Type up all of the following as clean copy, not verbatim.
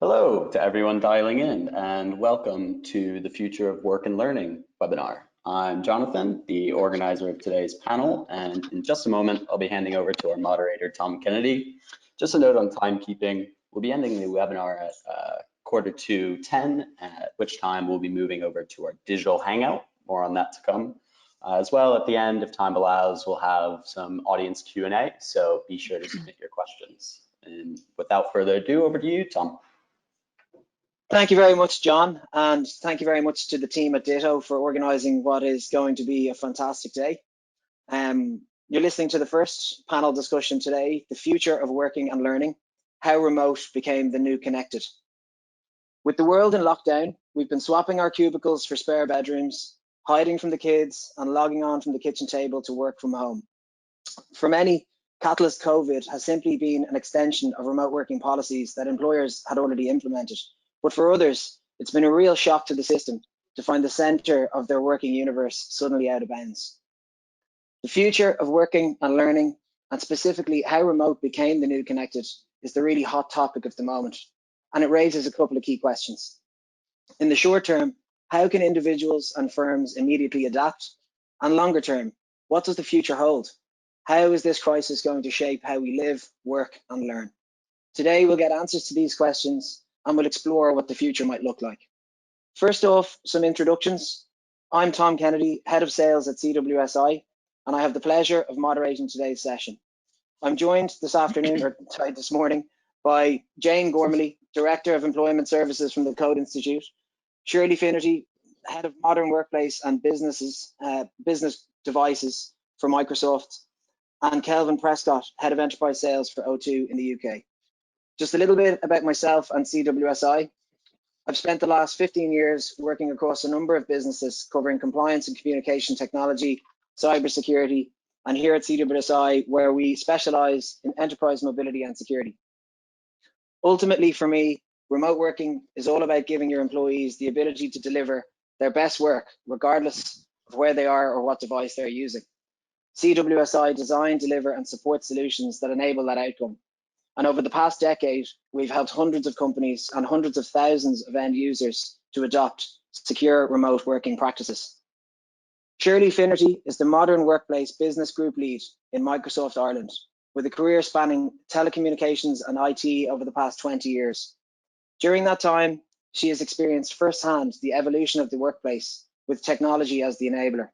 Hello to everyone dialing in and welcome to the Future of Work and Learning webinar. I'm Jonathan, the organizer of today's panel, and in just a moment, I'll be handing over to our moderator, Tom Kennedy. Just a note on timekeeping, we'll be ending the webinar at 9:45, at which time we'll be moving over to our digital hangout. More on that to come. As well, at the end, if time allows, we'll have some audience Q&A, so be sure to submit your questions. And without further ado, over to you, Tom. Thank you very much, John, and thank you very much to the team at Ditto for organising what is going to be a fantastic day. You're listening to the first panel discussion today, the future of working and learning, how remote became the new connected. With the world in lockdown, we've been swapping our cubicles for spare bedrooms, hiding from the kids and logging on from the kitchen table to work from home. For many, Catalyst COVID has simply been an extension of remote working policies that employers had already implemented. But for others, it's been a real shock to the system to find the center of their working universe suddenly out of bounds. The future of working and learning, and specifically how remote became the new connected, is the really hot topic of the moment. And it raises a couple of key questions. In the short term, how can individuals and firms immediately adapt? And longer term, what does the future hold? How is this crisis going to shape how we live, work, and learn? Today, we'll get answers to these questions and we'll explore what the future might look like. First off, some introductions. I'm Tom Kennedy, Head of Sales at CWSI, and I have the pleasure of moderating today's session. I'm joined this morning by Jane Gormley, Director of Employment Services from the Code Institute, Shirley Finnerty, Head of Modern Workplace and Business Devices for Microsoft, and Kelvin Prescott, Head of Enterprise Sales for O2 in the UK. Just a little bit about myself and CWSI. I've spent the last 15 years working across a number of businesses covering compliance and communication technology, cybersecurity, and here at CWSI, where we specialize in enterprise mobility and security. Ultimately, for me, remote working is all about giving your employees the ability to deliver their best work, regardless of where they are or what device they're using. CWSI design, deliver, and support solutions that enable that outcome. And over the past decade, we've helped hundreds of companies and hundreds of thousands of end users to adopt secure remote working practices. Shirley Finnerty is the Modern Workplace Business Group Lead in Microsoft Ireland, with a career spanning telecommunications and IT over the past 20 years. During that time, she has experienced firsthand the evolution of the workplace with technology as the enabler.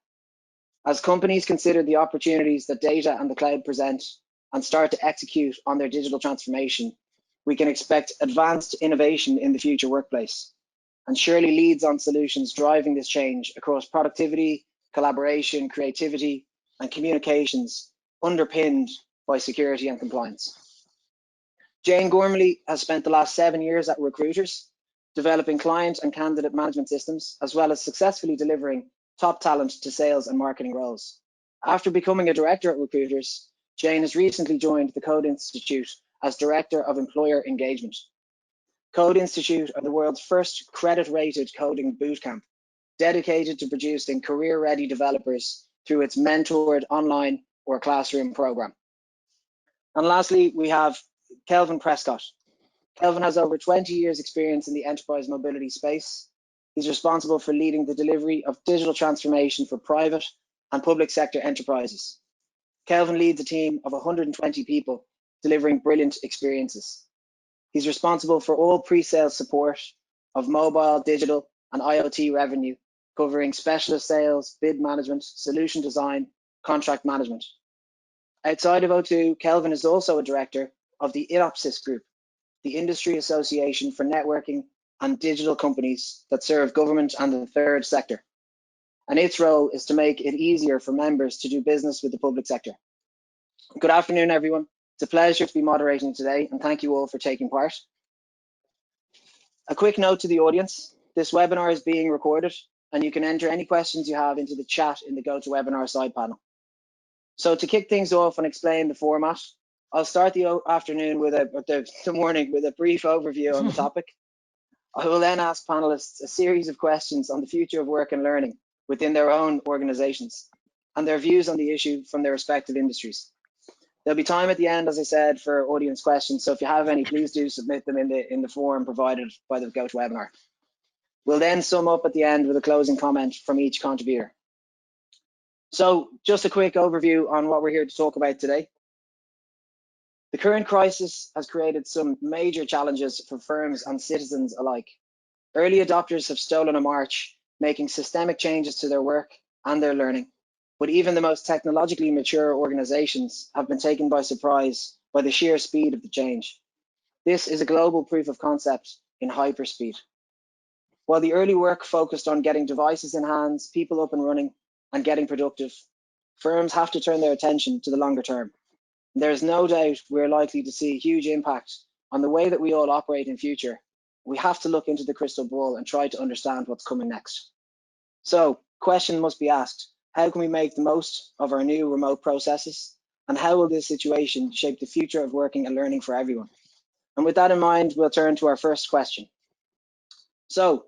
As companies consider the opportunities that data and the cloud present, and start to execute on their digital transformation, we can expect advanced innovation in the future workplace. And Shirley leads on solutions driving this change across productivity, collaboration, creativity, and communications, underpinned by security and compliance. Jane Gormley has spent the last 7 years at Recruiters, developing client and candidate management systems, as well as successfully delivering top talent to sales and marketing roles. After becoming a director at Recruiters, Jane has recently joined the Code Institute as Director of Employer Engagement. Code Institute are the world's first credit-rated coding bootcamp, dedicated to producing career-ready developers through its mentored online or classroom program. And lastly, we have Kelvin Prescott. Kelvin has over 20 years experience in the enterprise mobility space. He's responsible for leading the delivery of digital transformation for private and public sector enterprises. Kelvin leads a team of 120 people delivering brilliant experiences. He's responsible for all pre-sales support of mobile, digital, and IoT revenue, covering specialist sales, bid management, solution design, contract management. Outside of O2, Kelvin is also a director of the INOPSIS Group, the Industry Association for Networking and Digital Companies that serve government and the third sector. And its role is to make it easier for members to do business with the public sector. Good afternoon, everyone. It's a pleasure to be moderating today, and thank you all for taking part. A quick note to the audience, this webinar is being recorded, and you can enter any questions you have into the chat in the GoToWebinar side panel. So to kick things off and explain the format, I'll start the afternoon with the morning with a brief overview on the topic. I will then ask panelists a series of questions on the future of work and learning within their own organizations and their views on the issue from their respective industries. There'll be time at the end, as I said, for audience questions. So if you have any, please do submit them in the form provided by the GoToWebinar. We'll then sum up at the end with a closing comment from each contributor. So just a quick overview on what we're here to talk about today. The current crisis has created some major challenges for firms and citizens alike. Early adopters have stolen a march, making systemic changes to their work and their learning. But even the most technologically mature organizations have been taken by surprise by the sheer speed of the change. This is a global proof of concept in hyperspeed. While the early work focused on getting devices in hands, people up and running, and getting productive, firms have to turn their attention to the longer term. There is no doubt we're likely to see a huge impact on the way that we all operate in future. We have to look into the crystal ball and try to understand what's coming next. So, question must be asked, how can we make the most of our new remote processes? And how will this situation shape the future of working and learning for everyone? And with that in mind, we'll turn to our first question. So,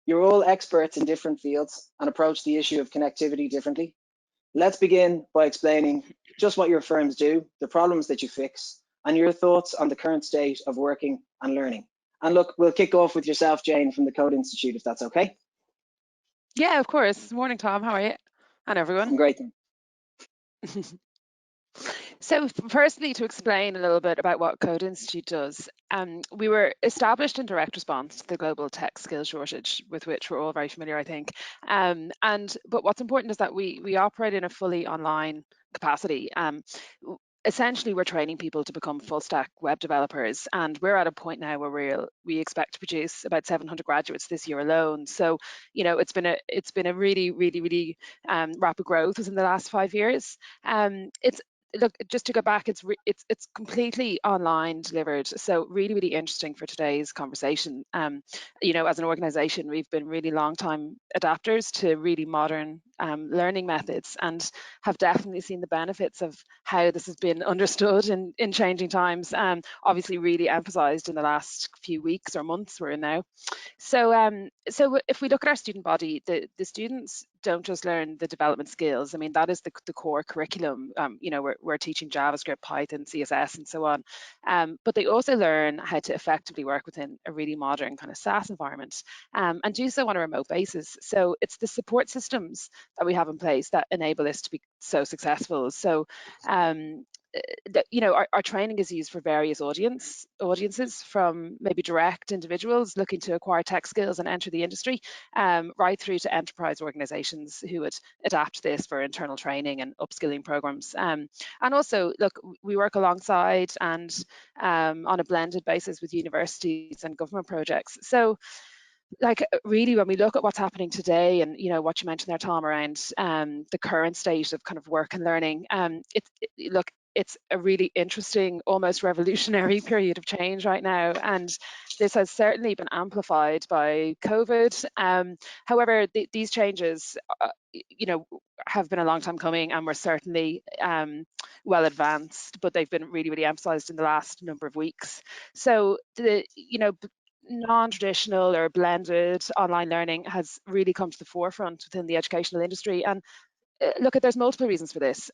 you're all experts in different fields and approach the issue of connectivity differently. Let's begin by explaining just what your firms do, the problems that you fix, and your thoughts on the current state of working and learning. And look, we'll kick off with yourself, Jane, from the Code Institute, if that's okay. Yeah, of course. Morning, Tom. How are you? And everyone. I'm great. So firstly, to explain a little bit about what Code Institute does, we were established in direct response to the global tech skills shortage, with which we're all very familiar, I think. But what's important is that we operate in a fully online capacity. Essentially, we're training people to become full stack web developers, and we're at a point now where we expect to produce about 700 graduates this year alone. So, you know, it's been a really rapid growth within the last 5 years. Look, just to go back, it's completely online delivered, so really interesting for today's conversation. You know, as an organization, we've been really long time adapters to really modern learning methods, and have definitely seen the benefits of how this has been understood in changing times. Obviously really emphasized in the last few weeks or months we're in now. So if we look at our student body, the students don't just learn the development skills. I mean, that is the core curriculum. You know, we're teaching JavaScript, Python, CSS, and so on. But they also learn how to effectively work within a really modern kind of SaaS environment, and do so on a remote basis. So it's the support systems that we have in place that enable this to be so successful. So you know, our training is used for various audiences, from maybe direct individuals looking to acquire tech skills and enter the industry, right through to enterprise organizations who would adapt this for internal training and upskilling programs. And also, look, we work alongside and on a blended basis with universities and government projects. So, like, really, when we look at what's happening today, and you know what you mentioned there, Tom, around the current state of kind of work and learning, look, it's a really interesting, almost revolutionary period of change right now, and this has certainly been amplified by COVID. However, these changes, you know, have been a long time coming, and we're certainly well advanced, but they've been really emphasized in the last number of weeks. So you know, non-traditional or blended online learning has really come to the forefront within the educational industry. And look, there's multiple reasons for this.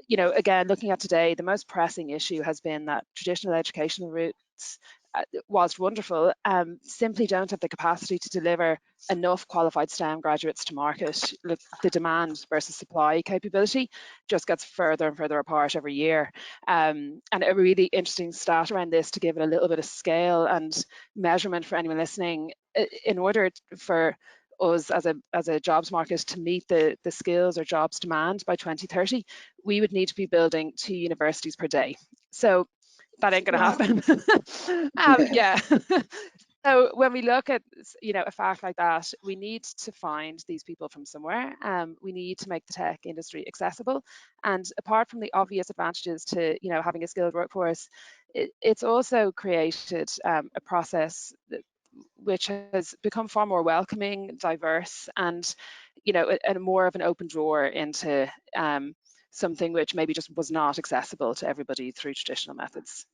You know, again, looking at today, the most pressing issue has been that traditional educational routes, whilst wonderful, simply don't have the capacity to deliver enough qualified STEM graduates to market. Look, the demand versus supply capability just gets further and further apart every year. And a really interesting stat around this, to give it a little bit of scale and measurement for anyone listening, in order for us as a jobs market to meet the skills or jobs demand by 2030, we would need to be building 2 universities per day. So that ain't going to happen. Yeah. So when we look at, you know, a fact like that, we need to find these people from somewhere. We need to make the tech industry accessible. And apart from the obvious advantages to, you know, having a skilled workforce, it's also created a process which has become far more welcoming, diverse, and, you know, and more of an open door into something which maybe just was not accessible to everybody through traditional methods.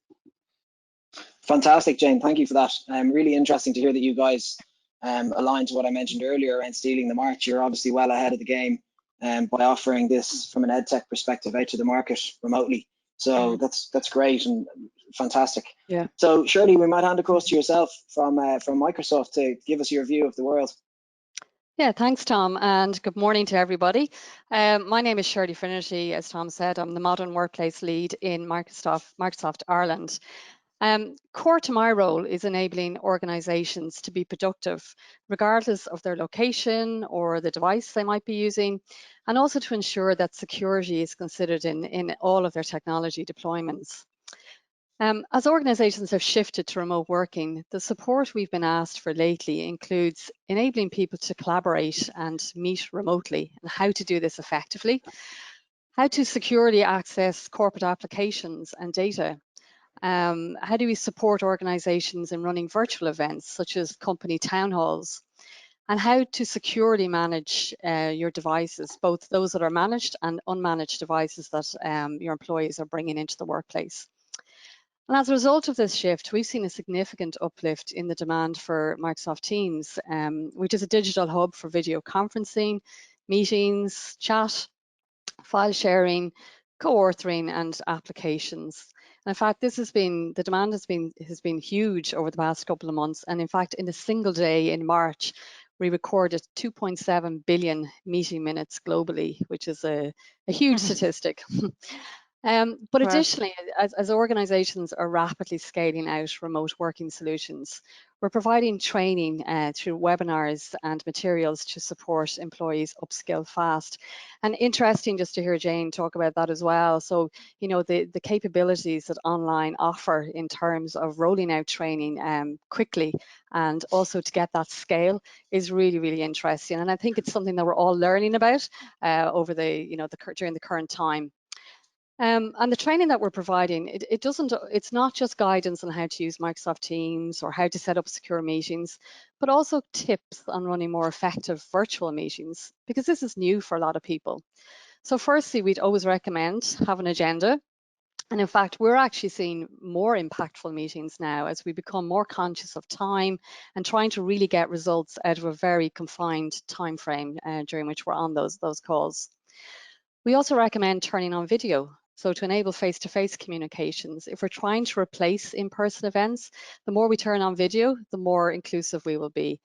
Fantastic, Jane. Thank you for that. Really interesting to hear that you guys align to what I mentioned earlier around stealing the march. You're obviously well ahead of the game by offering this from an EdTech perspective out to the market remotely. So that's great and fantastic. Yeah. So Shirley, we might hand across to yourself from Microsoft to give us your view of the world. Yeah, thanks, Tom, and good morning to everybody. My name is Shirley Finnerty. As Tom said, I'm the Modern Workplace Lead in Microsoft Ireland. Core to my role is enabling organisations to be productive, regardless of their location or the device they might be using, and also to ensure that security is considered in all of their technology deployments. As organisations have shifted to remote working, the support we've been asked for lately includes enabling people to collaborate and meet remotely, and how to do this effectively, how to securely access corporate applications and data. How do we support organisations in running virtual events such as company town halls, and how to securely manage your devices, both those that are managed and unmanaged devices that your employees are bringing into the workplace. And as a result of this shift, we've seen a significant uplift in the demand for Microsoft Teams, which is a digital hub for video conferencing, meetings, chat, file sharing, co-authoring, and applications. And in fact, the demand has been huge over the past couple of months. And in fact, in a single day in March, we recorded 2.7 billion meeting minutes globally, which is a huge statistic. But additionally, as organizations are rapidly scaling out remote working solutions, we're providing training through webinars and materials to support employees upskill fast. And interesting just to hear Jane talk about that as well. So, you know, the capabilities that online offer in terms of rolling out training quickly and also to get that scale is really, really interesting. And I think it's something that we're all learning about over during the current time. And the training that we're providing, it's not just guidance on how to use Microsoft Teams or how to set up secure meetings, but also tips on running more effective virtual meetings, because this is new for a lot of people. So firstly, we'd always recommend have an agenda. And in fact, we're actually seeing more impactful meetings now as we become more conscious of time and trying to really get results out of a very confined time frame during which we're on those calls. We also recommend turning on video. So to enable face-to-face communications, if we're trying to replace in-person events, the more we turn on video, the more inclusive we will be.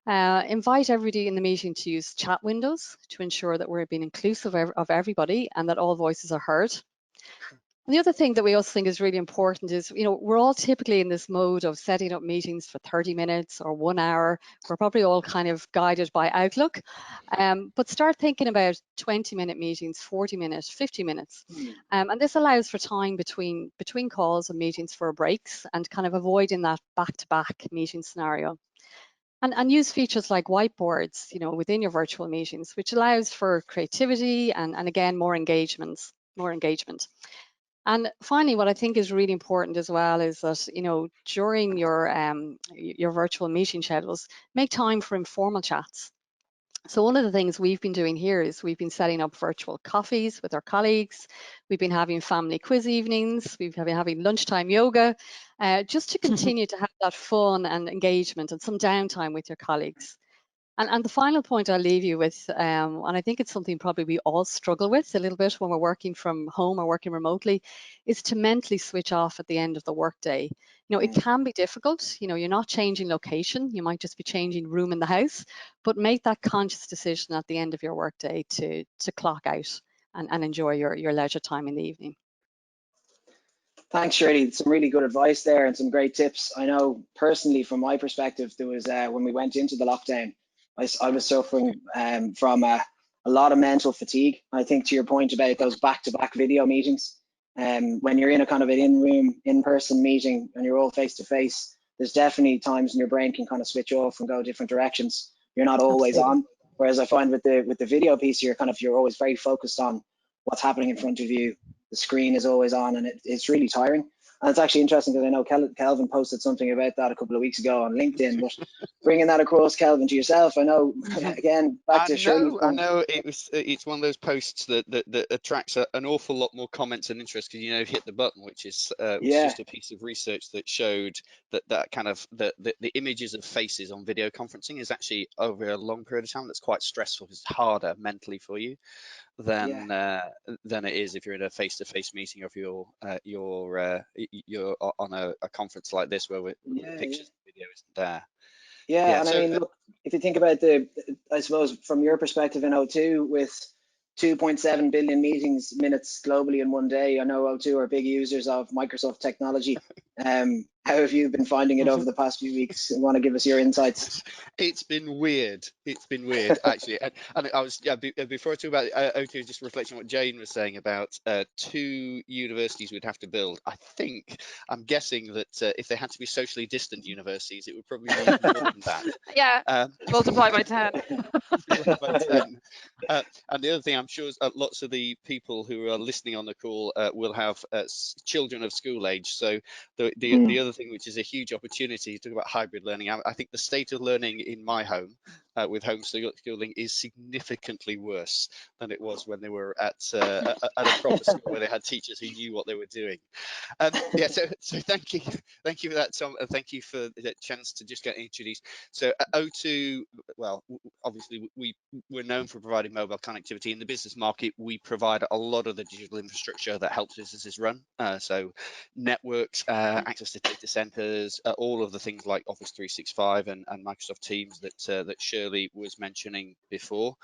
Invite everybody in the meeting to use chat windows to ensure that we're being inclusive of everybody and that all voices are heard. And the other thing that we also think is really important is, you know, we're all typically in this mode of setting up meetings for 30 minutes or 1 hour. We're probably all kind of guided by Outlook, but start thinking about 20-minute meetings, 40 minutes, 50 minutes. And this allows for time between calls and meetings for breaks and kind of avoiding that back-to-back meeting scenario. And use features like whiteboards, you know, within your virtual meetings, which allows for creativity and again, more engagement. And finally, what I think is really important as well is that, you know, during your virtual meeting schedules, make time for informal chats. So one of the things we've been doing here is we've been setting up virtual coffees with our colleagues. We've been having family quiz evenings. We've been having lunchtime yoga, just to continue to have that fun and engagement and some downtime with your colleagues. And the final point I'll leave you with, and I think it's something probably we all struggle with a little bit when we're working from home or working remotely, is to mentally switch off at the end of the workday. You know, it can be difficult. You know, you're not changing location. You might just be changing room in the house, but make that conscious decision at the end of your workday to clock out and enjoy your leisure time in the evening. Thanks, Shirley. Some really good advice there and some great tips. I know personally, from my perspective, there was when we went into the lockdown, I was suffering from a lot of mental fatigue. I think to your point about those back-to-back video meetings, when you're in a kind of an in-room, in-person meeting and you're all face-to-face, there's definitely times when your brain can kind of switch off and go different directions. You're not always on. Whereas I find with the video piece, you're always very focused on what's happening in front of you. The screen is always on, and it's really tiring. And it's actually interesting because I know Kelvin posted something about that a couple of weeks ago on LinkedIn. But bringing that across, Kelvin, to yourself, I know again back to Shirley's point. I know it's one of those posts that attracts an awful lot more comments and interest because, you know, hit the button, which is just a piece of research that showed that kind of the images of faces on video conferencing is actually over a long period of time that's quite stressful. It's harder mentally for you. than it is if you're in a face-to-face meeting, or if you're on a conference like this where the pictures and video isn't there. Yeah, and I mean, look, if you think about I suppose from your perspective in O2 with 2.7 billion minutes globally in one day, I know O2 are big users of Microsoft technology. How have you been finding it over the past few weeks? You want to give us your insights? It's been weird. It's been weird, actually. And I was, before I talk about O2, just reflecting on what Jane was saying about 2 universities we'd have to build. I'm guessing that if they had to be socially distant universities, it would probably be more than that. Yeah, multiply by 10. Multiply by 10. And the other thing, I'm sure lots of the people who are listening on the call will have children of school age. So the other thing, which is a huge opportunity to talk about hybrid learning, I think the state of learning in my home with homeschooling is significantly worse than it was when they were at a proper school where they had teachers who knew what they were doing. Yeah, so thank you for that, Tom, and thank you for the chance to just get introduced. So O2, well, obviously we're known for providing mobile connectivity. In the business market, we provide a lot of the digital infrastructure that helps businesses run. So networks, access to data centers, all of the things like Office 365 and Microsoft Teams that Shirley was mentioning before.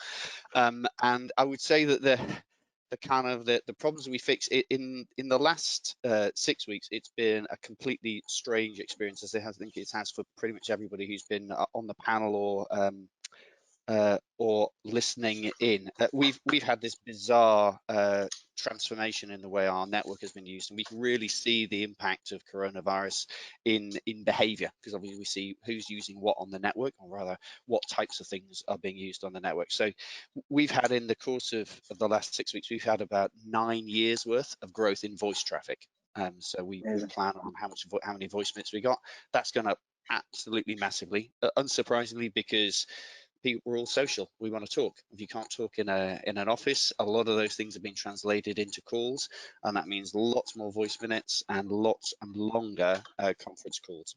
And I would say that the problems we fix in the last 6 weeks, it's been a completely strange experience, as I think it has for pretty much everybody who's been on the panel or listening in. We've had this bizarre transformation in the way our network has been used, and we can really see the impact of coronavirus in behavior, because obviously we see who's using what on the network, or rather what types of things are being used on the network. So we've had, in the course of the last 6 weeks, we've had about 9 years worth of growth in voice traffic. So we plan on how many voice minutes we got. That's gone up absolutely massively, unsurprisingly, because we're all social. We want to talk. If you can't talk in an office, a lot of those things have been translated into calls, and that means lots more voice minutes and lots and longer conference calls.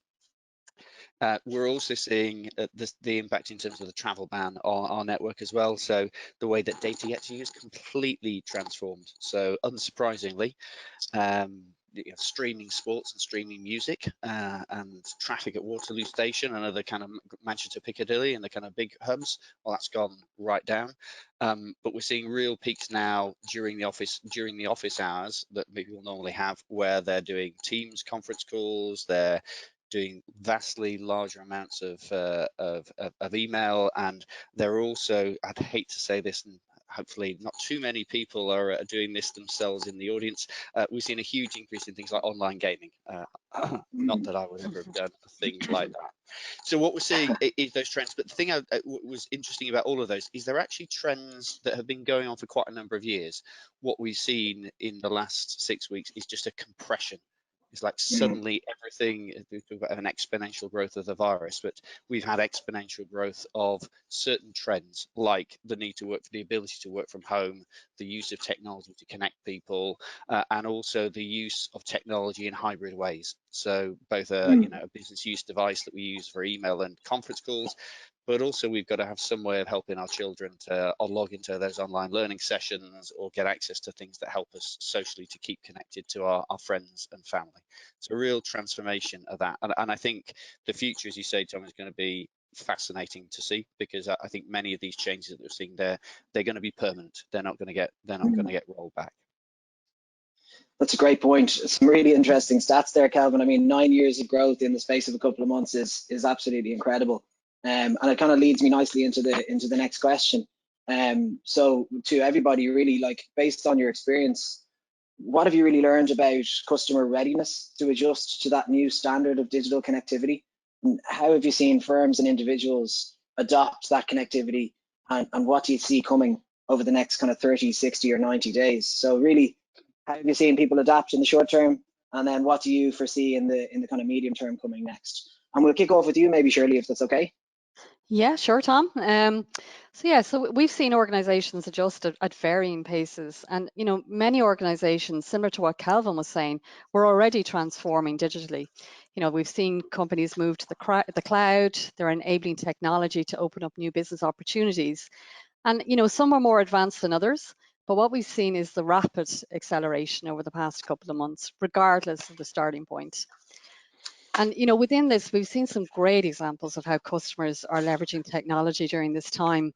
We're also seeing the impact in terms of the travel ban on our network as well. So the way that data gets used completely transformed. So unsurprisingly, streaming sports and streaming music and traffic at Waterloo Station and other kind of Manchester Piccadilly and the kind of big hubs, well, that's gone right down. But we're seeing real peaks now during the office hours that people normally have, where they're doing Teams conference calls, they're doing vastly larger amounts of email, and they're also, I'd hate to say this, and hopefully not too many people are doing this themselves in the audience, we've seen a huge increase in things like online gaming. Not that I would ever have done a thing like that. So what we're seeing is those trends, but the thing was interesting about all of those is they're actually trends that have been going on for quite a number of years. What we've seen in the last 6 weeks is just a compression. It's like suddenly everything, we talk about an exponential growth of the virus, but we've had exponential growth of certain trends, like the need to work, the ability to work from home, the use of technology to connect people, and also the use of technology in hybrid ways. So both a business use device that we use for email and conference calls, but also we've got to have some way of helping our children to log into those online learning sessions or get access to things that help us socially to keep connected to our friends and family. It's a real transformation of that. And I think the future, as you say, Tom, is going to be fascinating to see, because I think many of these changes that we're seeing there, they're going to be permanent. They're not going to get rolled back. That's a great point. Some really interesting stats there, Calvin. I mean, 9 years of growth in the space of a couple of months is absolutely incredible. And it kind of leads me nicely into the next question. So to everybody, really, like, based on your experience, what have you really learned about customer readiness to adjust to that new standard of digital connectivity? And how have you seen firms and individuals adopt that connectivity? And what do you see coming over the next kind of 30, 60 or 90 days? So really, how have you seen people adapt in the short term? And then what do you foresee in the kind of medium term coming next? And we'll kick off with you, maybe, Shirley, if that's okay. Yeah, sure, Tom. So we've seen organizations adjust at varying paces, and many organizations, similar to what Calvin was saying, were already transforming digitally. We've seen companies move to the cloud. They're enabling technology to open up new business opportunities, and some are more advanced than others. But what we've seen is the rapid acceleration over the past couple of months, regardless of the starting point. And within this, we've seen some great examples of how customers are leveraging technology during this time.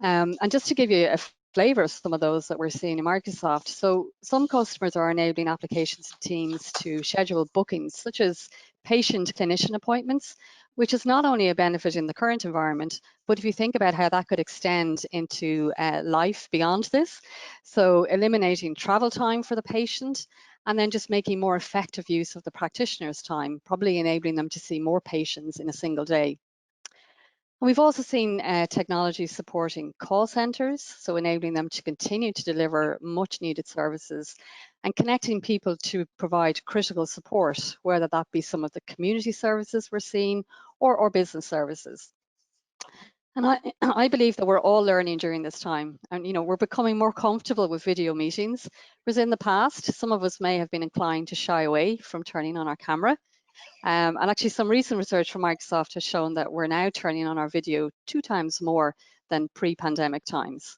And just to give you a flavor of some of those that we're seeing in Microsoft. So some customers are enabling applications and teams to schedule bookings, such as patient-clinician appointments, which is not only a benefit in the current environment, but if you think about how that could extend into life beyond this. So eliminating travel time for the patient, and then just making more effective use of the practitioner's time, probably enabling them to see more patients in a single day. And we've also seen technology supporting call centres, so enabling them to continue to deliver much needed services and connecting people to provide critical support, whether that be some of the community services we're seeing or business services. And I believe that we're all learning during this time, and we're becoming more comfortable with video meetings, whereas in the past, some of us may have been inclined to shy away from turning on our camera. And actually some recent research from Microsoft has shown that we're now turning on our video 2 times more than pre-pandemic times.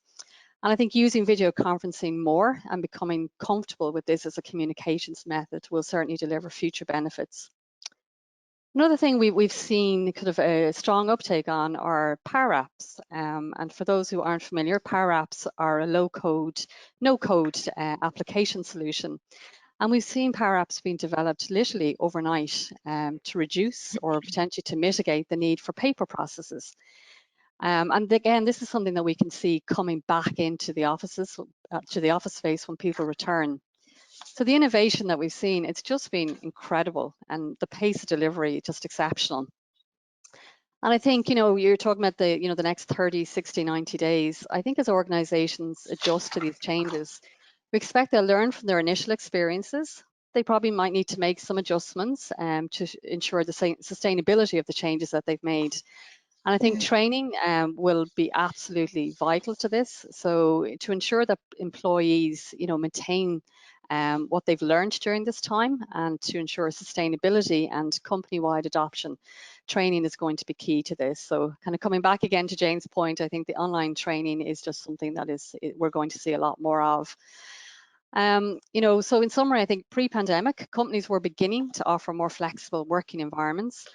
And I think using video conferencing more and becoming comfortable with this as a communications method will certainly deliver future benefits. Another thing we've seen kind of a strong uptake on are Power Apps. And for those who aren't familiar, Power Apps are a low-code, no-code application solution. And we've seen Power Apps being developed literally overnight to reduce or potentially to mitigate the need for paper processes. And again, this is something that we can see coming back into the offices, to the office space when people return. So the innovation that we've seen, it's just been incredible, and the pace of delivery just exceptional. And I think, you're talking about the next 30, 60, 90 days. I think as organizations adjust to these changes, we expect they'll learn from their initial experiences. They probably might need to make some adjustments to ensure the sustainability of the changes that they've made. And I think training will be absolutely vital to this. So to ensure that employees, maintain what they've learned during this time, and to ensure sustainability and company-wide adoption, training is going to be key to this. So kind of coming back again to Jane's point, I think the online training is just something that we're going to see a lot more of. So in summary, I think pre-pandemic, companies were beginning to offer more flexible working environments,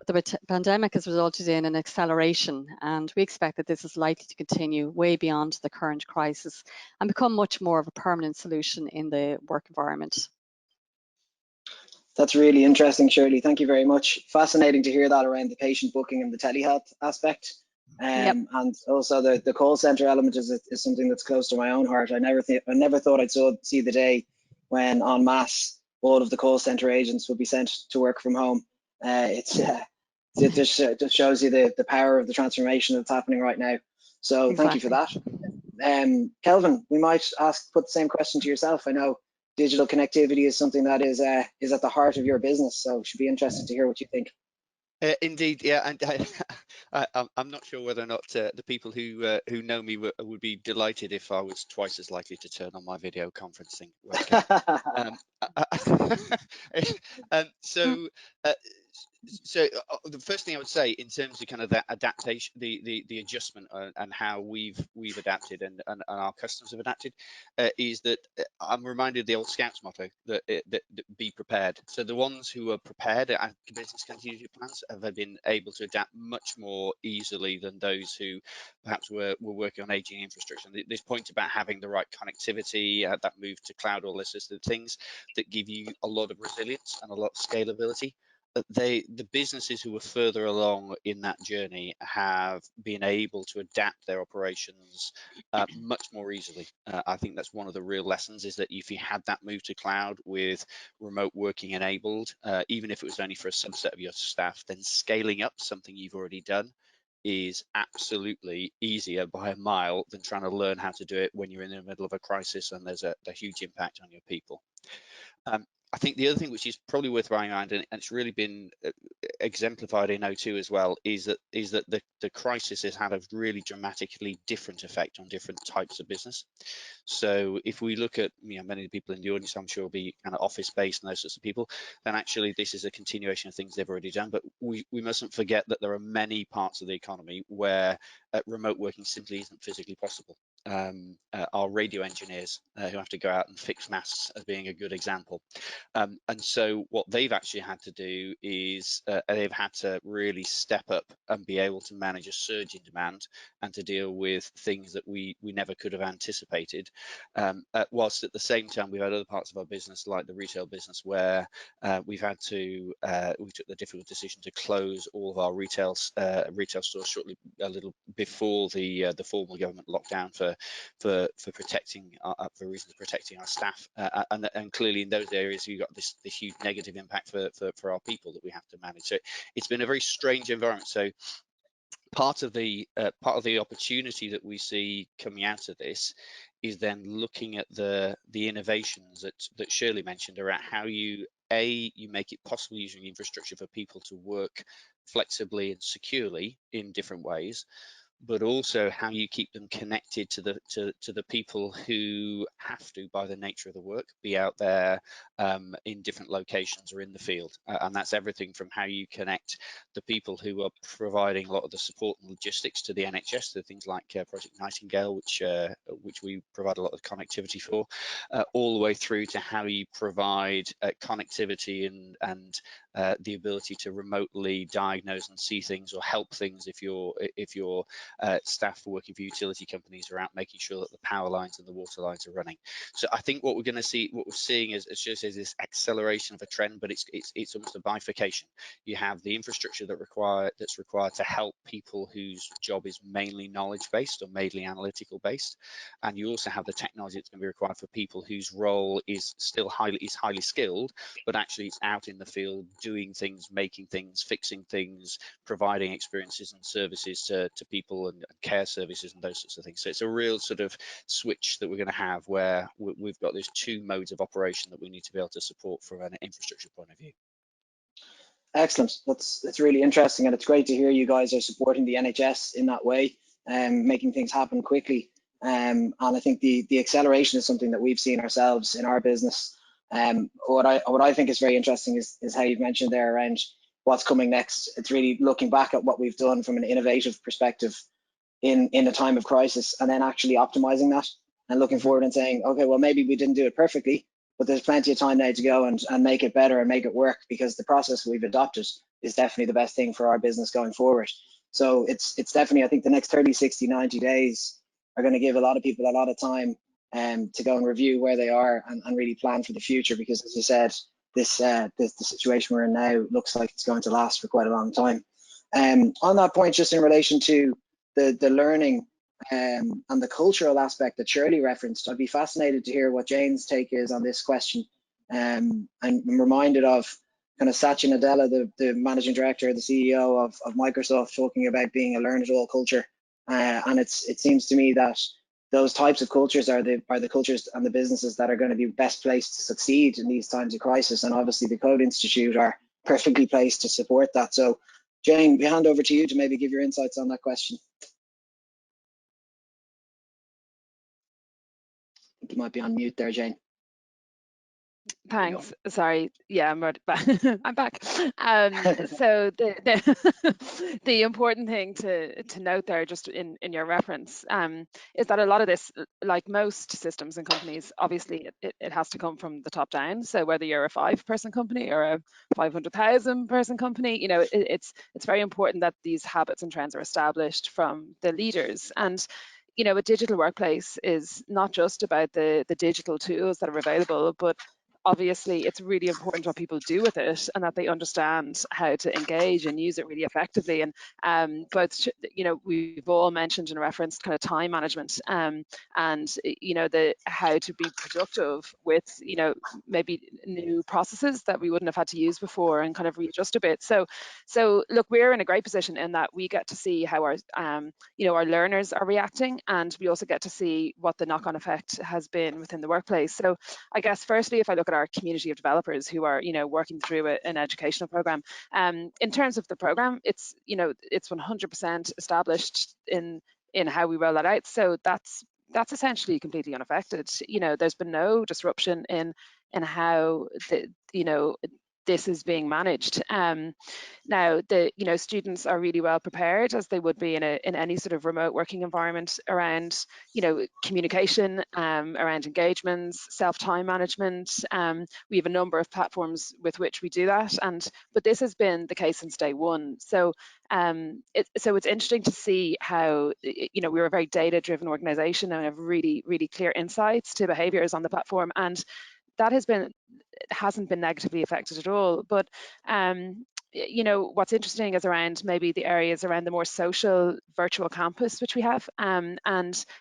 but the pandemic has resulted in an acceleration, and we expect that this is likely to continue way beyond the current crisis and become much more of a permanent solution in the work environment. That's really interesting, Shirley. Thank you very much. Fascinating to hear that around the patient booking and the telehealth aspect. Yep. And also the call center element is something that's close to my own heart. I never thought I'd see the day when en masse all of the call center agents would be sent to work from home. It just shows you the power of the transformation that's happening right now. So Thank you for that. Kelvin, we might put the same question to yourself. I know digital connectivity is something that is at the heart of your business, so should be interested to hear what you think. Indeed, yeah, and I'm not sure whether or not the people who know me would be delighted if I was twice as likely to turn on my video conferencing webcam. So the first thing I would say in terms of kind of that adaptation, the adjustment and how we've adapted and our customers have adapted is that I'm reminded of the old Scouts motto that be prepared. So the ones who are prepared at business continuity plans have been able to adapt much more easily than those who perhaps were working on aging infrastructure. And this point about having the right connectivity, that move to cloud, all this list of things that give you a lot of resilience and a lot of scalability. The businesses who are further along in that journey have been able to adapt their operations much more easily. I think that's one of the real lessons, is that if you had that move to cloud with remote working enabled, even if it was only for a subset of your staff, then scaling up something you've already done is absolutely easier by a mile than trying to learn how to do it when you're in the middle of a crisis and there's a huge impact on your people. I think the other thing which is probably worth bearing in mind, and it's really been exemplified in O2 as well, is that the crisis has had a really dramatically different effect on different types of business. So if we look at many of the people in the audience, I'm sure will be kind of office based and those sorts of people, then actually this is a continuation of things they've already done. But we mustn't forget that there are many parts of the economy where remote working simply isn't physically possible. our radio engineers who have to go out and fix masts as being a good example. And so what they've actually had to do is they've had to really step up and be able to manage a surge in demand and to deal with things that we never could have anticipated. Whilst at the same time, we've had other parts of our business, like the retail business, where we've had to, we took the difficult decision to close all of our retail stores shortly, a little before the formal government lockdown for protecting for reasons of protecting our staff, and clearly in those areas you got this huge negative impact for our people that we have to manage. So it's been a very strange environment. So part of the opportunity that we see coming out of this is then looking at the innovations that Shirley mentioned around how you make it possible using infrastructure for people to work flexibly and securely in different ways, but also how you keep them connected to the people who have to, by the nature of the work, be out there in different locations or in the field. And that's everything from how you connect the people who are providing a lot of the support and logistics to the NHS, so things like Project Nightingale, which we provide a lot of connectivity for, all the way through to how you provide connectivity and the ability to remotely diagnose and see things or help things if you're staff working for utility companies are out making sure that the power lines and the water lines are running. So I think what we're seeing is, as Shirley says, this acceleration of a trend, but it's almost a bifurcation. You have the infrastructure that's required to help people whose job is mainly knowledge based or mainly analytical based, and you also have the technology that's going to be required for people whose role is still highly skilled, but actually it's out in the field doing things, making things, fixing things, providing experiences and services to people and care services and those sorts of things. So it's a real sort of switch that we're going to have where we've got these two modes of operation that we need to be able to support from an infrastructure point of view. Excellent. That's really interesting, and it's great to hear you guys are supporting the NHS in that way and making things happen quickly. And I think the acceleration is something that we've seen ourselves in our business. What I think is very interesting is how you've mentioned there around what's coming next. It's really looking back at what we've done from an innovative perspective in a time of crisis, and then actually optimizing that and looking forward and saying, okay, well, maybe we didn't do it perfectly, but there's plenty of time now to go and make it better and make it work, because the process we've adopted is definitely the best thing for our business going forward. So it's definitely, I think the next 30, 60, 90 days are going to give a lot of people a lot of time to go and review where they are and really plan for the future, because as you said, the situation we're in now looks like it's going to last for quite a long time. On that point, just in relation to the learning and the cultural aspect that Shirley referenced, I'd be fascinated to hear what Jane's take is on this question. I'm reminded of kind of Satya Nadella, the managing director, the CEO of Microsoft, talking about being a learn it all culture. And it seems to me that those types of cultures are the cultures and the businesses that are going to be best placed to succeed in these times of crisis. And obviously the Code Institute are perfectly placed to support that. So Jane, we hand over to you to maybe give your insights on that question. I think you might be on mute there, Jane. Thanks. Sorry. Yeah, I'm right back. I'm back. So the important thing to note there, just in your reference, is that a lot of this, like most systems and companies, obviously it has to come from the top down. So whether you're a 5-person company or a 500,000 person company, you know, it's very important that these habits and trends are established from the leaders. And you know, a digital workplace is not just about the digital tools that are available, but obviously it's really important what people do with it and that they understand how to engage and use it really effectively. And both, you know, we've all mentioned and referenced kind of time management and, you know, how to be productive with, you know, maybe new processes that we wouldn't have had to use before and kind of readjust a bit. So look, we're in a great position in that we get to see how our, you know, our learners are reacting, and we also get to see what the knock-on effect has been within the workplace. So I guess firstly, if I look at our community of developers who are, you know, working through an educational program, in terms of the program, it's, you know, it's 100% established in how we roll that out. So that's essentially completely unaffected. You know, there's been no disruption in how you know, this is being managed. Now, students are really well prepared, as they would be in any sort of remote working environment, around communication, around engagements, self-time management. We have a number of platforms with which we do that, but this has been the case since day one. So it's interesting to see how we're a very data-driven organization and have really, really clear insights to behaviors on the platform, and that hasn't been negatively affected at all. But what's interesting is around maybe the areas around the more social virtual campus which we have, and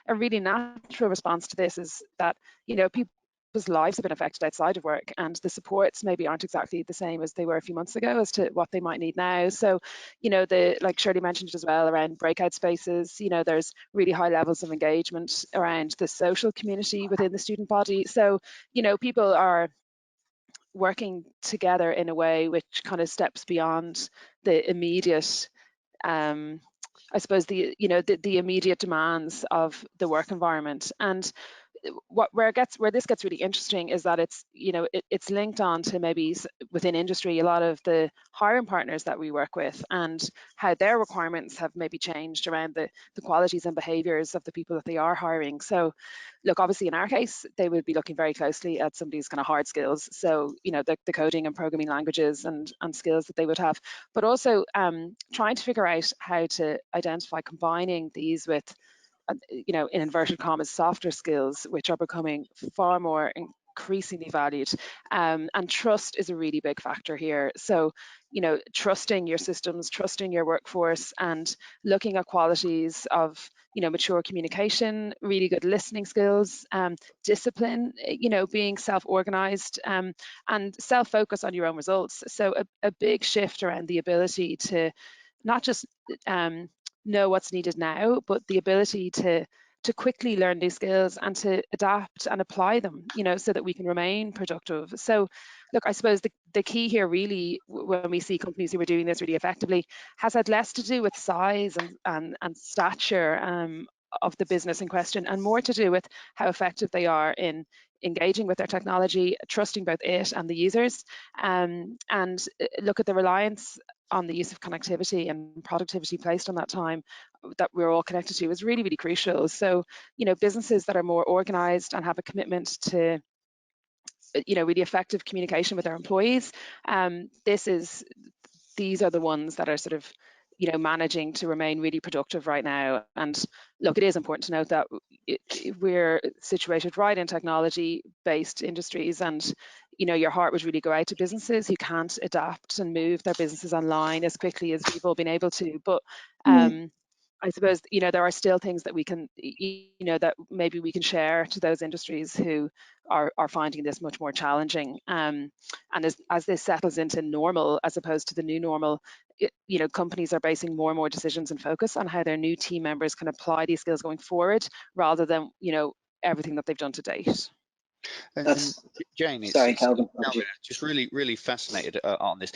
a really natural response to this is that people's lives have been affected outside of work, and the supports maybe aren't exactly the same as they were a few months ago as to what they might need now. So like Shirley mentioned as well, around breakout spaces, there's really high levels of engagement around the social community within the student body. So people are working together in a way which kind of steps beyond the immediate I suppose the immediate demands of the work environment. And where this gets really interesting is that it's linked on to maybe within industry a lot of the hiring partners that we work with, and how their requirements have maybe changed around the qualities and behaviors of the people that they are hiring. So look, obviously in our case, they would be looking very closely at somebody's kind of hard skills, so the coding and programming languages and skills that they would have, but also trying to figure out how to identify combining these with in inverted commas, softer skills, which are becoming far more increasingly valued. And trust is a really big factor here. So, trusting your systems, trusting your workforce, and looking at qualities of, mature communication, really good listening skills, discipline, being self-organized, and self-focus on your own results. So a big shift around the ability to not just know what's needed now, but the ability to quickly learn new skills and to adapt and apply them, so that we can remain productive. So look, I suppose the key here really, when we see companies who are doing this really effectively, has had less to do with size and stature of the business in question, and more to do with how effective they are in engaging with their technology, trusting both it and the users, and look at the reliance on the use of connectivity and productivity placed on that time that we're all connected to is really, really crucial. So, businesses that are more organized and have a commitment to, really effective communication with their employees, these are the ones that are sort of, managing to remain really productive right now. And look, it is important to note that we're situated right in technology-based industries, and your heart would really go out to businesses who can't adapt and move their businesses online as quickly as we've all been able to. But I suppose there are still things that we can, that maybe we can share to those industries who are finding this much more challenging. And as this settles into normal as opposed to the new normal, companies are basing more and more decisions and focus on how their new team members can apply these skills going forward, rather than everything that they've done to date. And Jane, sorry, Calvin. Just really, really fascinated on this.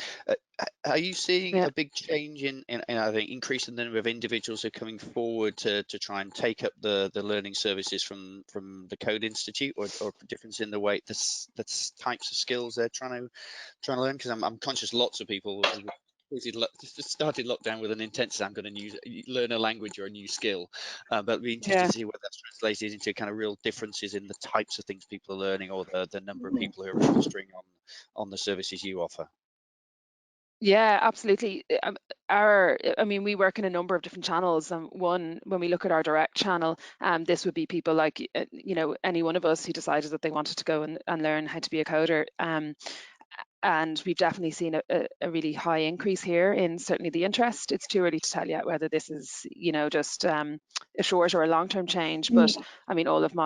Are you seeing a big change in I think increasing the number of individuals who are coming forward to try and take up the learning services from the Code Institute, or a difference in the way the types of skills they're trying to learn? Because I'm conscious lots of people started lockdown with an intent I'm going to learn a language or a new skill, but it'd be interesting to see whether that's translated into kind of real differences in the types of things people are learning, or the number of people who are registering on the services you offer. Yeah, absolutely. We work in a number of different channels. One, when we look at our direct channel, this would be people like, any one of us who decided that they wanted to go and learn how to be a coder. And we've definitely seen a really high increase here in certainly the interest. It's too early to tell yet whether this is, just a short or a long-term change. But I mean, all of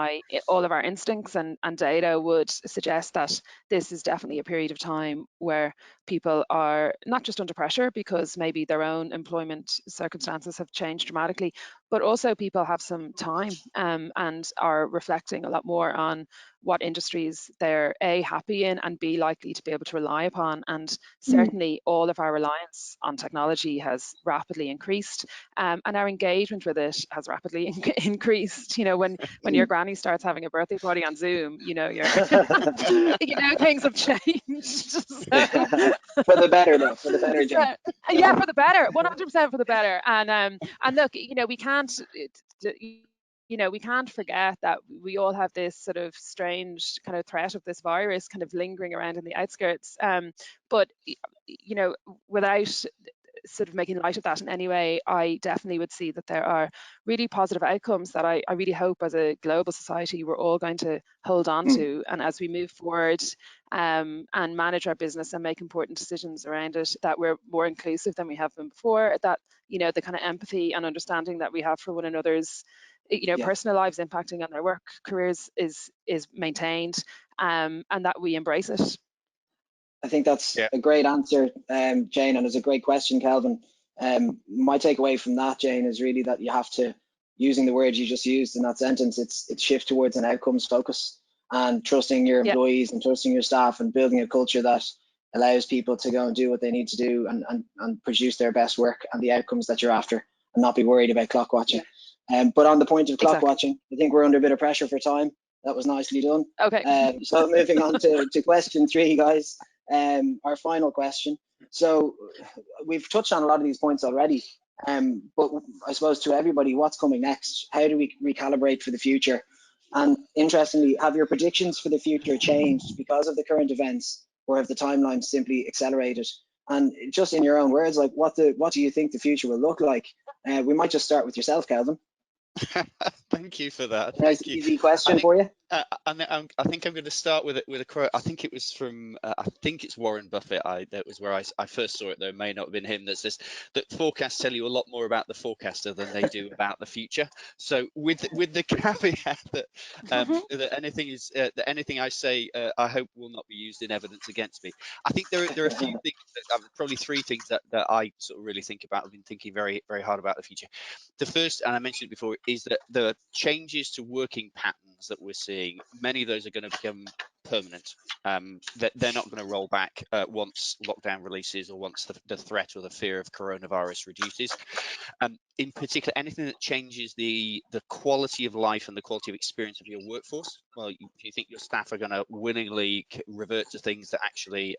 our instincts and data would suggest that this is definitely a period of time where people are not just under pressure because maybe their own employment circumstances have changed dramatically, but also people have some time and are reflecting a lot more on what industries they're A, happy in, and B, likely to be able to rely upon. And certainly all of our reliance on technology has rapidly increased, and our engagement with it has rapidly increased. You know, when your granny starts having a birthday party on Zoom, you know, you're you know, things have changed. For the better, though, for the better, Jen. Yeah, for the better, 100% for the better. And look, you know, we can't forget that we all have this sort of strange kind of threat of this virus kind of lingering around in the outskirts. But you know, without sort of making light of that in any way, I definitely would see that there are really positive outcomes that I really hope as a global society we're all going to hold on to. And as we move forward and manage our business and make important decisions around it, that we're more inclusive than we have been before, that, you know, the kind of empathy and understanding that we have for one another's, you know, personal lives impacting on their work careers is maintained, and that we embrace it. I think that's a great answer, Jane, and it's a great question, Kelvin. My takeaway from that, Jane, is really that you have to, using the words you just used in that sentence, it's shift towards an outcomes focus and trusting your employees and trusting your staff and building a culture that allows people to go and do what they need to do and produce their best work and the outcomes that you're after, and not be worried about clock watching. But on the point of clock watching, I think we're under a bit of pressure for time. That was nicely done. Okay. So moving on to question 3, guys. Our final question. So we've touched on a lot of these points already, but I suppose to everybody, what's coming next? How do we recalibrate for the future? And interestingly, have your predictions for the future changed because of the current events, or have the timelines simply accelerated? And just in your own words, like what do you think the future will look like? We might just start with yourself, Kelvin. Thank you for that. Nice, easy question for you. I think I'm going to start with a quote. I think it was from I think it's Warren Buffett. That was where I first saw it, though it may not have been him. That says that forecasts tell you a lot more about the forecaster than they do about the future. So with the caveat that that anything I say I hope will not be used in evidence against me. I think there are a few things, probably 3 things that I sort of really think about. I've been thinking very hard about the future. The first, and I mentioned it before, is that the changes to working patterns that we're seeing, many of those are going to become permanent. They're not going to roll back once lockdown releases or once the threat or the fear of coronavirus reduces. In particular, anything that changes the quality of life and the quality of experience of your workforce. Well, if you think your staff are going to willingly revert to things that actually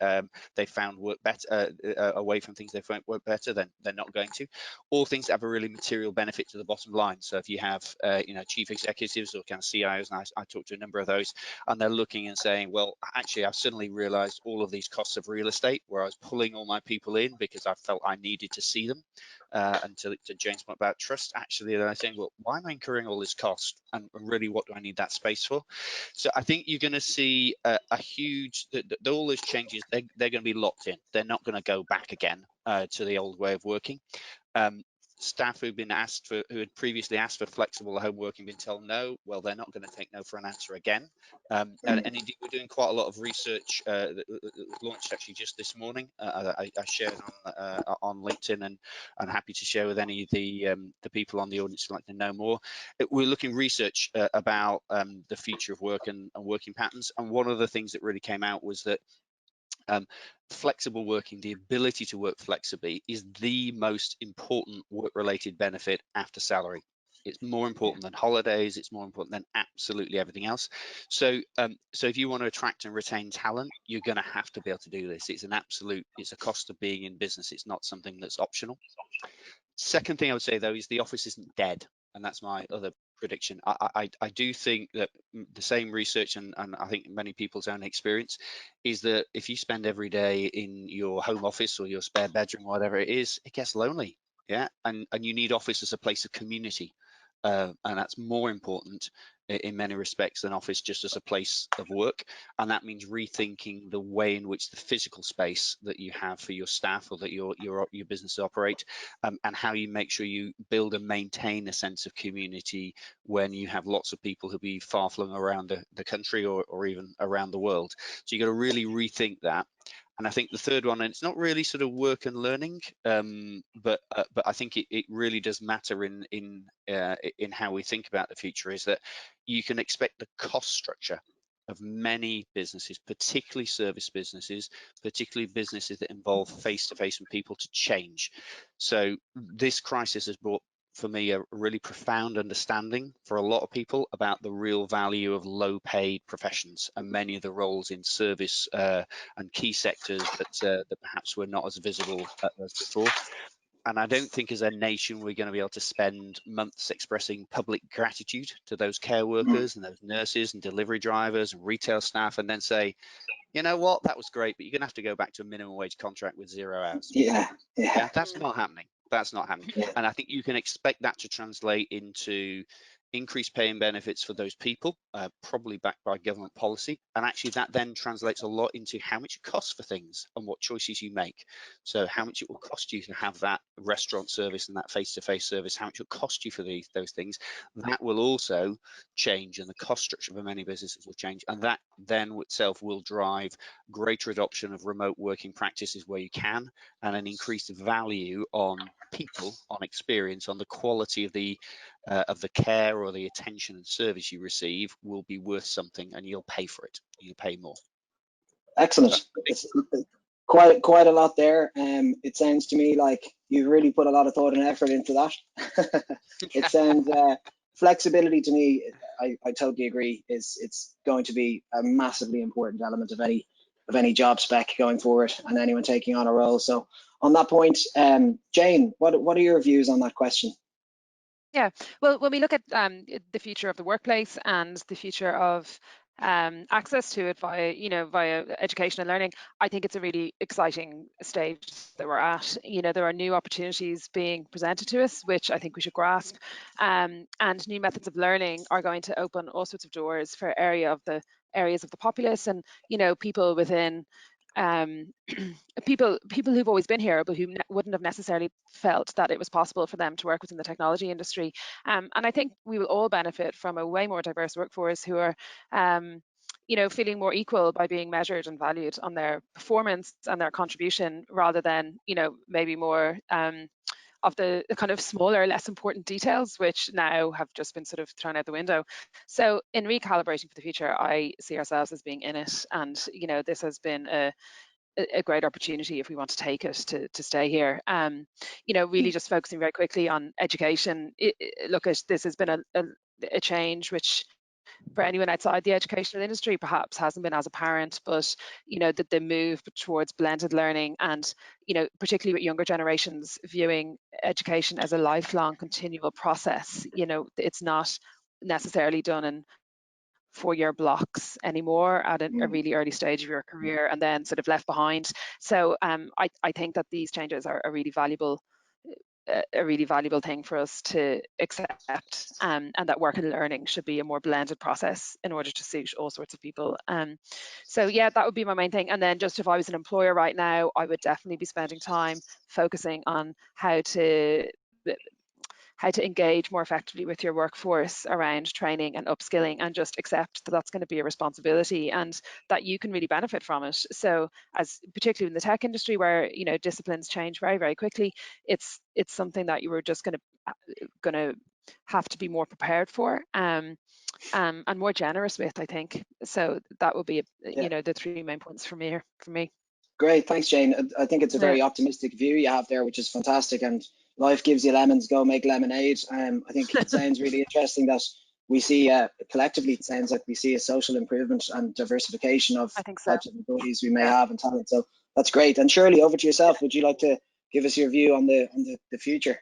they found work better, away from things they found work better, then they're not going to. All things that have a really material benefit to the bottom line. So if you have you know, chief executives or kind of CIOs, and I talked to a number of those, and they're looking and saying, well, actually, I've suddenly realized all of these costs of real estate where I was pulling all my people in because I felt I needed to see them. And to Jane's point about trust, actually, they're saying, well, why am I incurring all this cost? And really, what do I need that space for? So I think you're going to see a huge, all those changes, they're going to be locked in. They're not going to go back again to the old way of working. Staff who had previously asked for flexible home working been told no, well, they're not going to take no for an answer again. And indeed, we're doing quite a lot of research that was launched actually just this morning. I shared on LinkedIn, and I'm happy to share with any of the people on the audience who'd like to know more. We're looking research about the future of work and working patterns. And one of the things that really came out was that flexible working, the ability to work flexibly, is the most important work-related benefit after salary. It's more important than holidays. It's more important than absolutely everything else. So, so if you want to attract and retain talent, you're going to have to be able to do this. It's a cost of being in business. It's not something that's optional. Second thing I would say, though, is the office isn't dead, and that's my other prediction. I do think that the same research, and I think many people's own experience, is that if you spend every day in your home office or your spare bedroom, whatever it is, it gets lonely. Yeah, and you need office as a place of community, and that's more important in many respects than office just as a place of work. And that means rethinking the way in which the physical space that you have for your staff or that your business operate, and how you make sure you build and maintain a sense of community when you have lots of people who'll be far flung around the country or even around the world. So you got to really rethink that. And I think the third one, and it's not really sort of work and learning, but I think it really does matter in how we think about the future, is that you can expect the cost structure of many businesses, particularly service businesses, particularly businesses that involve face-to-face with people, to change. So this crisis has brought, for me, a really profound understanding for a lot of people about the real value of low-paid professions and many of the roles in service and key sectors that perhaps were not as visible as before. And I don't think as a nation we're going to be able to spend months expressing public gratitude to those care workers and those nurses and delivery drivers and retail staff, and then say, you know what, that was great, but you're going to have to go back to a minimum wage contract with 0 hours. Yeah. That's not happening. That's not happening. Yeah. And I think you can expect that to translate into increased pay and benefits for those people, probably backed by government policy. And actually that then translates a lot into how much it costs for things and what choices you make. So how much it will cost you to have that restaurant service and that face-to-face service, how much it will cost you for those things. That will also change, and the cost structure for many businesses will change. And that then itself will drive greater adoption of remote working practices where you can, and an increased value on people, on experience, on the quality of the care or the attention and service you receive will be worth something, and you'll pay for it. You'll pay more. Excellent. It's quite a lot there. It sounds to me like you've really put a lot of thought and effort into that. It sounds flexibility to me. I totally agree. It's going to be a massively important element of any job spec going forward, and anyone taking on a role. So on that point, Jane, what are your views on that question? Yeah, well, when we look at the future of the workplace and the future of access to it via education and learning, I think it's a really exciting stage that we're at. There are new opportunities being presented to us, which I think we should grasp, and new methods of learning are going to open all sorts of doors for areas of the populace, and people within people who've always been here but who wouldn't have necessarily felt that it was possible for them to work within the technology industry. And I think we will all benefit from a way more diverse workforce who are feeling more equal by being measured and valued on their performance and their contribution, rather than maybe more of the kind of smaller, less important details, which now have just been sort of thrown out the window. So in recalibrating for the future, I see ourselves as being in it, and this has been a great opportunity if we want to take it to stay here. Really just focusing very quickly on education. Look, this has been a change which, for anyone outside the educational industry, perhaps hasn't been as apparent, but the move towards blended learning, and particularly with younger generations viewing education as a lifelong continual process. It's not necessarily done in 4-year blocks anymore at a really early stage of your career and then sort of left behind. So I think that these changes are a really valuable thing for us to accept, and that work and learning should be a more blended process in order to suit all sorts of people. So yeah, that would be my main thing. And then just if I was an employer right now, I would definitely be spending time focusing on how to engage more effectively with your workforce around training and upskilling, and just accept that that's going to be a responsibility and that you can really benefit from it. So particularly in the tech industry, where disciplines change very, very quickly, it's something that you were just going to have to be more prepared for, and more generous with, I think. So that will be the 3 main points for me. Great, thanks, Jane. I think it's a very optimistic view you have there, which is fantastic. And life gives you lemons, go make lemonade. I think it sounds really interesting that we see collectively, it sounds like we see a social improvement and diversification of types of abilities we may have and talent. So that's great. And Shirley, over to yourself. Would you like to give us your view on the future?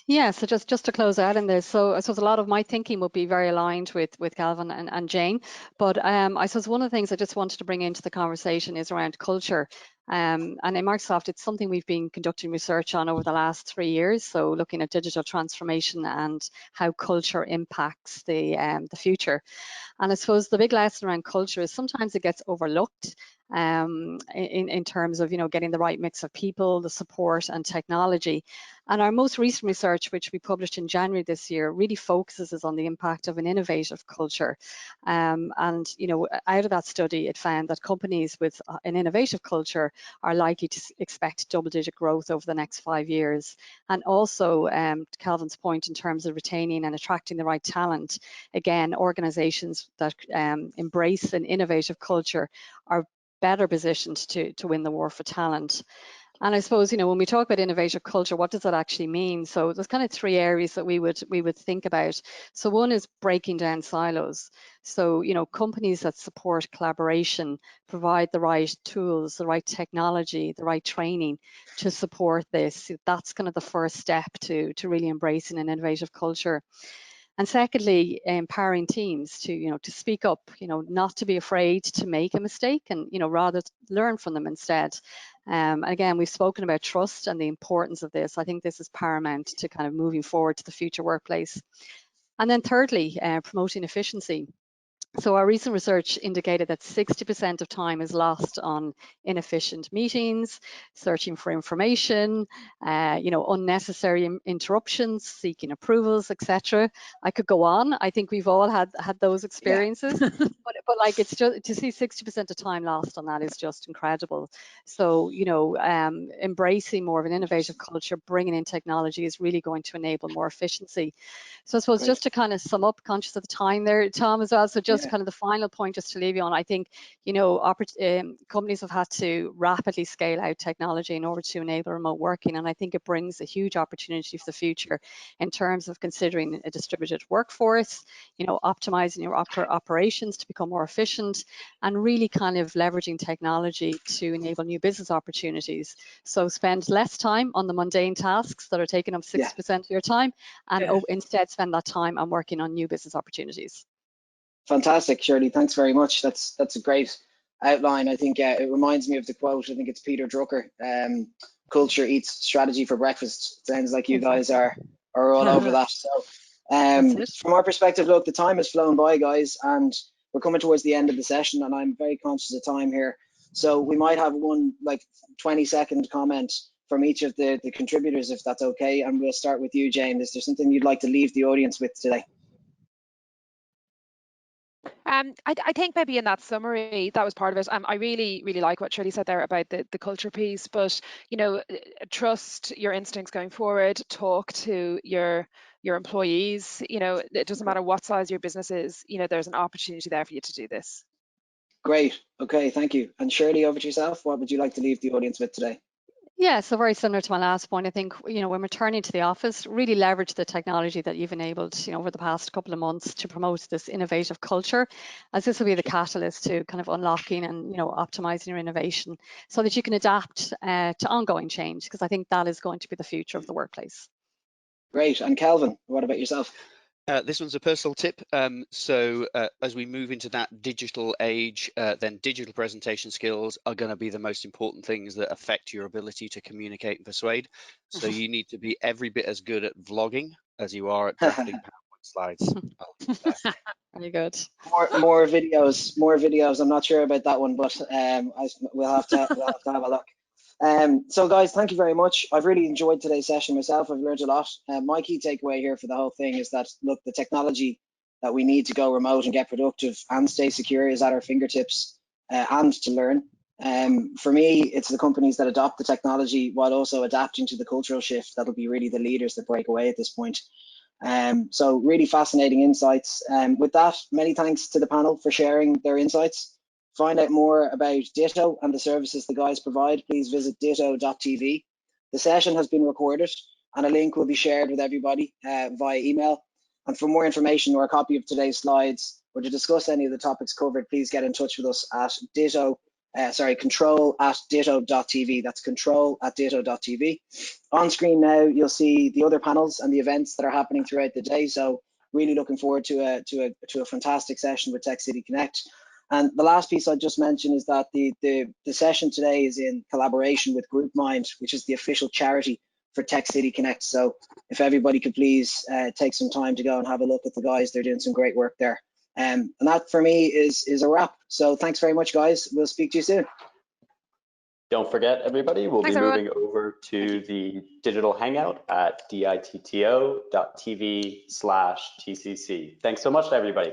Yeah, so just to close out in this, so I suppose a lot of my thinking would be very aligned with Calvin and Jane, but I suppose one of the things I just wanted to bring into the conversation is around culture. And in Microsoft, it's something we've been conducting research on over the last 3 years, so looking at digital transformation and how culture impacts the future. And I suppose the big lesson around culture is sometimes it gets overlooked in terms of getting the right mix of people, the support and technology. And our most recent research, which we published in January this year, really focuses on the impact of an innovative culture. And out of that study, it found that companies with an innovative culture are likely to expect double-digit growth over the next 5 years. And also, to Calvin's point, in terms of retaining and attracting the right talent, again, organizations that embrace an innovative culture are better positioned to win the war for talent. And I suppose, when we talk about innovative culture, what does that actually mean? So there's kind of 3 areas that we would think about. So one is breaking down silos. So, companies that support collaboration, provide the right tools, the right technology, the right training to support this. That's kind of the first step to really embracing an innovative culture. And secondly, empowering teams to speak up, not to be afraid to make a mistake, and rather learn from them instead. And again, we've spoken about trust and the importance of this. I think this is paramount to kind of moving forward to the future workplace. And then thirdly, promoting efficiency. So our recent research indicated that 60% of time is lost on inefficient meetings, searching for information, unnecessary interruptions, seeking approvals, etc. I could go on. I think we've all had those experiences. Yeah. but like, it's just to see 60% of time lost on that is just incredible. So embracing more of an innovative culture, bringing in technology is really going to enable more efficiency. So I suppose Great. Just to kind of sum up, conscious of the time there, Tom, as well. So just kind of the final point, just to leave you on, I think, companies have had to rapidly scale out technology in order to enable remote working. And I think it brings a huge opportunity for the future in terms of considering a distributed workforce, optimizing your operations to become more efficient, and really kind of leveraging technology to enable new business opportunities. So spend less time on the mundane tasks that are taking up 60% of your time, and instead spend that time on working on new business opportunities. Fantastic, Shirley. Thanks very much. That's a great outline. I think it reminds me of the quote. I think it's Peter Drucker. Culture eats strategy for breakfast. Sounds like you guys are all over that. So from our perspective, look, the time has flown by, guys, and we're coming towards the end of the session, and I'm very conscious of time here. So we might have one 20-second comment from each of the contributors, if that's okay. And we'll start with you, Jane. Is there something you'd like to leave the audience with today? I think maybe in that summary, that was part of it. I really like what Shirley said there about the culture piece, but trust your instincts going forward, talk to your employees. It doesn't matter what size your business is, there's an opportunity there for you to do this. Great. Okay, thank you. And Shirley, over to yourself. What would you like to leave the audience with today? Yeah, so very similar to my last point. I think, when returning to the office, really leverage the technology that you've enabled, over the past couple of months to promote this innovative culture, as this will be the catalyst to kind of unlocking and, optimizing your innovation so that you can adapt to ongoing change, because I think that is going to be the future of the workplace. Great. And Calvin, what about yourself? This one's a personal tip. So as we move into that digital age, then digital presentation skills are going to be the most important things that affect your ability to communicate and persuade. So you need to be every bit as good at vlogging as you are at drafting PowerPoint slides. Very good. More videos. I'm not sure about that one, but we'll have to have a look. So guys, thank you very much. I've really enjoyed today's session myself. I've learned a lot. My key takeaway here for the whole thing is that, look, the technology that we need to go remote and get productive and stay secure is at our fingertips, and to learn. For me, it's the companies that adopt the technology while also adapting to the cultural shift that'll be really the leaders that break away at this point. So really fascinating insights. With that, many thanks to the panel for sharing their insights. Find out more about Ditto and the services the guys provide, please visit ditto.tv. The session has been recorded and a link will be shared with everybody via email. And for more information or a copy of today's slides or to discuss any of the topics covered, please get in touch with us at control@ditto.tv. That's control@ditto.tv. On screen now, you'll see the other panels and the events that are happening throughout the day. So really looking forward to a fantastic session with TechCity Connect. And the last piece I'd just mention is that the session today is in collaboration with GroupMind, which is the official charity for TechCity Connect. So if everybody could please take some time to go and have a look at the guys, they're doing some great work there. And that for me is a wrap. So thanks very much, guys. We'll speak to you soon. Don't forget, everybody, we'll be moving over to the digital hangout at ditto.tv/TCC. Thanks so much to everybody.